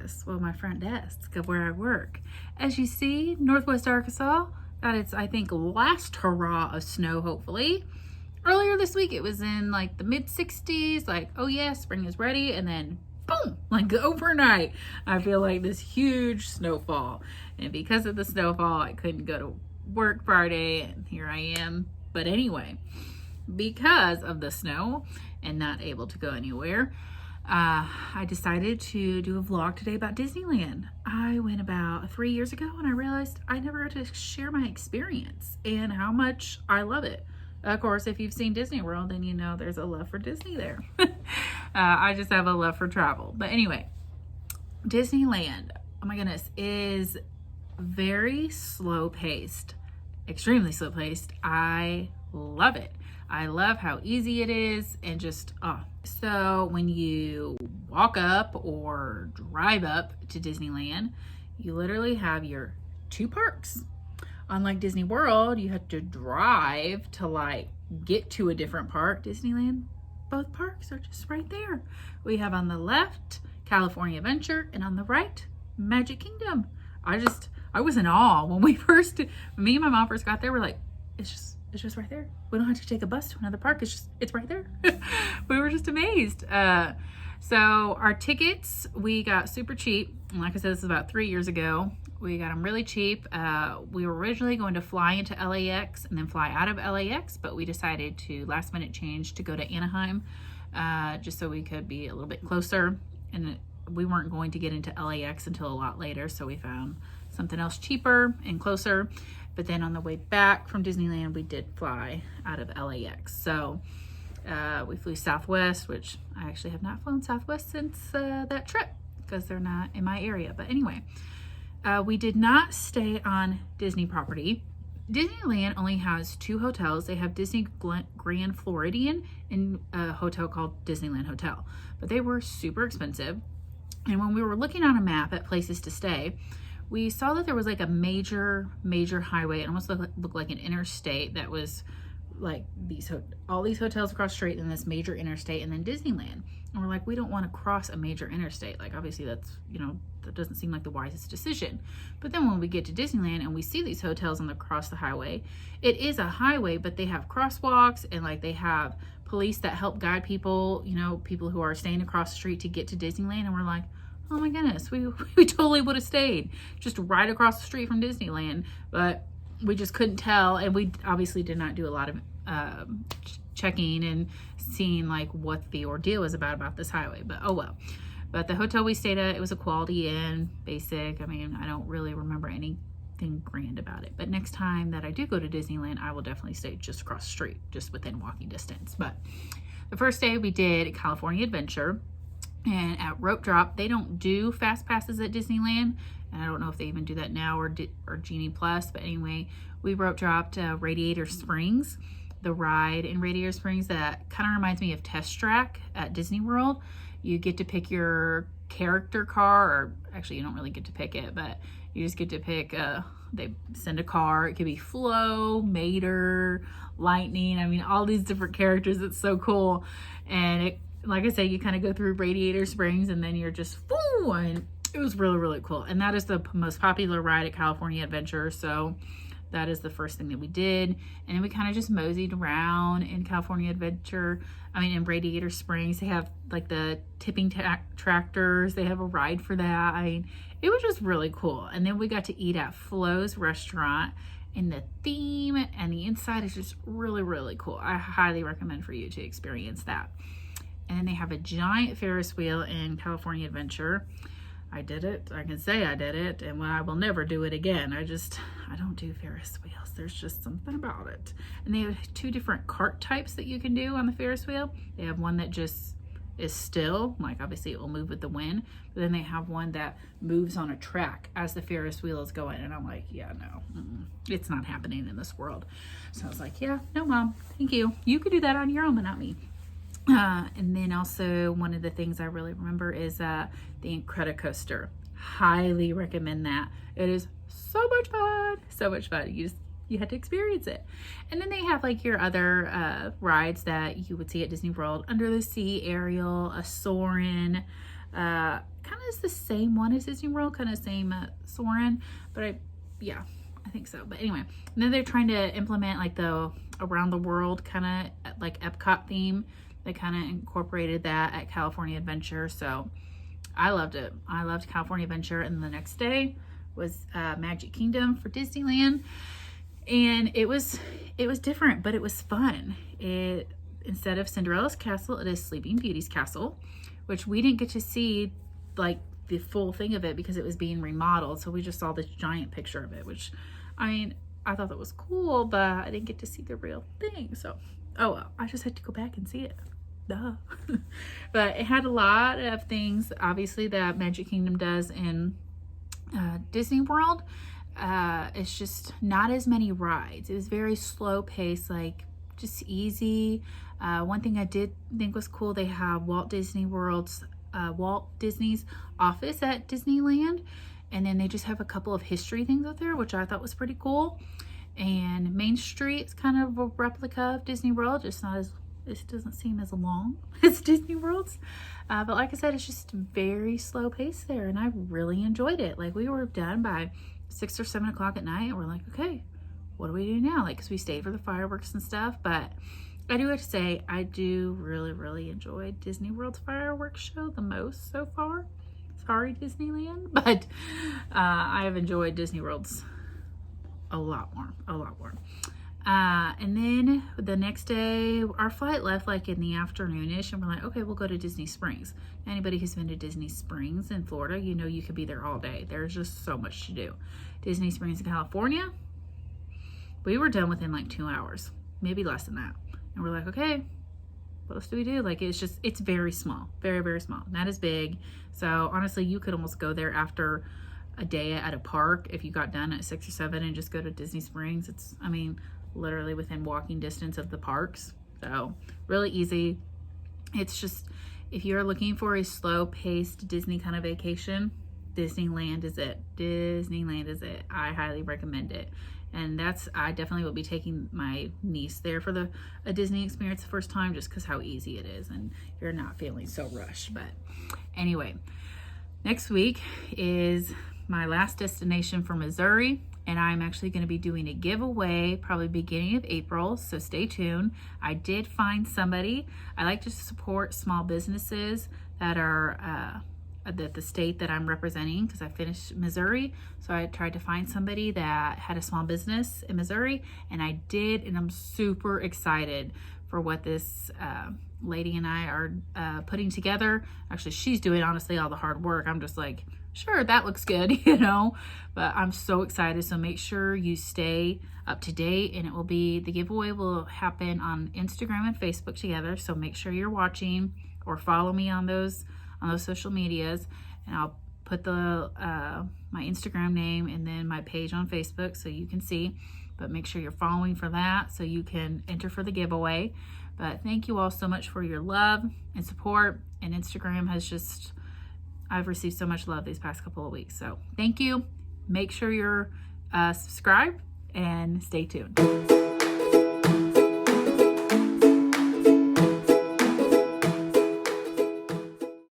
office, well, my front desk of where I work. As you see, Northwest Arkansas got its, I think, last hurrah of snow, hopefully. Earlier this week, it was in like the mid 60s, like, oh yeah, spring is ready. And then boom, like overnight, I feel like this huge snowfall. And because of the snowfall, I couldn't go to work Friday, and here I am. But anyway, because of the snow and not able to go anywhere, I decided to do a vlog today about Disneyland. I went about 3 years ago and I realized I never got to share my experience and how much I love it. Of course, if you've seen Disney World, then you know there's a love for Disney there. I just have a love for travel. But anyway, Disneyland, oh my goodness, is very slow paced, extremely slow paced. I love it. I love how easy it is and just, So when you walk up or drive up to Disneyland, you literally have your 2 parks. Unlike Disney World, you have to drive to like get to a different park. Disneyland, both parks are just right there. We have on the left, California Adventure, and on the right, Magic Kingdom. I was in awe when me and my mom first got there. We're like, it's just right there. We don't have to take a bus to another park. It's right there. We were just amazed. So our tickets, we got super cheap. And like I said, this is about 3 years ago. We got them really cheap. We were originally going to fly into LAX and then fly out of LAX, but we decided to last minute change to go to Anaheim, just so we could be a little bit closer. And we weren't going to get into LAX until a lot later. So we found something else cheaper and closer. But then on the way back from Disneyland, we did fly out of LAX. So we flew Southwest, which I actually have not flown Southwest since that trip because they're not in my area. But anyway, we did not stay on Disney property. Disneyland only has 2 hotels. They have Disney Grand Floridian and a hotel called Disneyland Hotel. But they were super expensive. And when we were looking on a map at places to stay, we saw that there was like a major highway. It almost looked like an interstate that was like all these hotels across the street and this major interstate and then Disneyland. And we're like, we don't want to cross a major interstate. Like obviously that's, that doesn't seem like the wisest decision. But then when we get to Disneyland and we see these hotels across the highway, it is a highway, but they have crosswalks and like they have police that help guide people, people who are staying across the street to get to Disneyland. And we're like, oh my goodness, we totally would have stayed just right across the street from Disneyland, but we just couldn't tell. And we obviously did not do a lot of checking and seeing like what the ordeal was about this highway, but oh well. But the hotel we stayed at, it was a Quality Inn, basic. I mean, I don't really remember anything grand about it, but next time that I do go to Disneyland, I will definitely stay just across the street, just within walking distance. But the first day we did California Adventure. And at Rope Drop, they don't do fast passes at Disneyland. And I don't know if they even do that now or Genie Plus. But anyway, we rope dropped Radiator Springs, the ride in Radiator Springs that kind of reminds me of Test Track at Disney World. You get to pick your character car, or actually you don't really get to pick it, but you just get to pick, they send a car. It could be Flo, Mater, Lightning. I mean, all these different characters. It's so cool. And like I say, you kind of go through Radiator Springs and then you're just, woo, and it was really, really cool. And that is the most popular ride at California Adventure. So that is the first thing that we did. And then we kind of just moseyed around in California Adventure. In Radiator Springs, they have like the tipping tractors. They have a ride for that. It was just really cool. And then we got to eat at Flo's restaurant. And the theme and the inside is just really, really cool. I highly recommend for you to experience that. And they have a giant Ferris wheel in California Adventure. I did it. I can say I did it. And I will never do it again. I don't do Ferris wheels. There's just something about it. And they have 2 different cart types that you can do on the Ferris wheel. They have one that just is still, like obviously it will move with the wind. But then they have one that moves on a track as the Ferris wheel is going. And I'm like, yeah, no, it's not happening in this world. So I was like, yeah, no, Mom, thank you. You could do that on your own, but not me. And then also one of the things I really remember is the Incredicoaster. Highly recommend that. It is so much fun. So much fun. You had to experience it. And then they have like your other rides that you would see at Disney World. Under the Sea, Ariel, a Soarin', Kind of is the same one as Disney World, kind of same Soarin', but yeah, I think so. But anyway, and then they're trying to implement like the around the world kind of like Epcot theme. They kind of incorporated that at California Adventure, so I loved it. I loved California Adventure, and the next day was Magic Kingdom for Disneyland, and it was different, but it was fun. Instead of Cinderella's castle, it is Sleeping Beauty's castle, which we didn't get to see like the full thing of it because it was being remodeled. So we just saw this giant picture of it, which I mean, I thought that was cool, but I didn't get to see the real thing. So, oh well, I just had to go back and see it. Duh. But it had a lot of things, obviously, that Magic Kingdom does in Disney World. It's just not as many rides. It was very slow paced, like just easy. One thing I did think was cool, they have Walt Disney's office at Disneyland, and then they just have a couple of history things out there, which I thought was pretty cool. And Main Street is kind of a replica of Disney World, just not as, it doesn't seem as long as Disney World's. But like I said, it's just very slow paced there, and I really enjoyed it. Like, we were done by 6 or 7 o'clock at night, and we're like, okay, what do we do now? Like, because we stayed for the fireworks and stuff. But I do have to say, I do really enjoy Disney World's fireworks show the most so far. Sorry, Disneyland, but I have enjoyed Disney World's a lot more. And then the next day, our flight left like in the afternoonish, and we're like, okay, we'll go to Disney Springs. Anybody who's been to Disney Springs in Florida, you know you could be there all day. There's just so much to do. Disney Springs in California, we were done within like 2 hours, maybe less than that. And we're like, okay, what else do we do? Like, it's very small, very small, not as big. So honestly, you could almost go there after a day at a park if you got done at 6 or 7 and just go to Disney Springs. It's, I mean, literally within walking distance of the parks. So really easy. It's just, if you're looking for a slow paced Disney kind of vacation, Disneyland is it. Disneyland is it. I highly recommend it. And I definitely will be taking my niece there for a Disney experience the first time, just because how easy it is and you're not feeling so rushed. But anyway, next week is my last destination for Missouri, and I'm actually going to be doing a giveaway probably beginning of April, so stay tuned. I did find somebody. I like to support small businesses that are the state that I'm representing, because I finished Missouri. So I tried to find somebody that had a small business in Missouri, and I did, and I'm super excited for what this lady and I are putting together. Actually, she's doing honestly all the hard work. I'm just like, sure, that looks good, you know, but I'm so excited. So make sure you stay up to date, and the giveaway will happen on Instagram and Facebook together. So make sure you're watching or follow me on those social medias, and I'll put my Instagram name and then my page on Facebook so you can see. But make sure you're following for that so you can enter for the giveaway. But thank you all so much for your love and support. And Instagram has I've received so much love these past couple of weeks. So thank you. Make sure you're subscribed and stay tuned.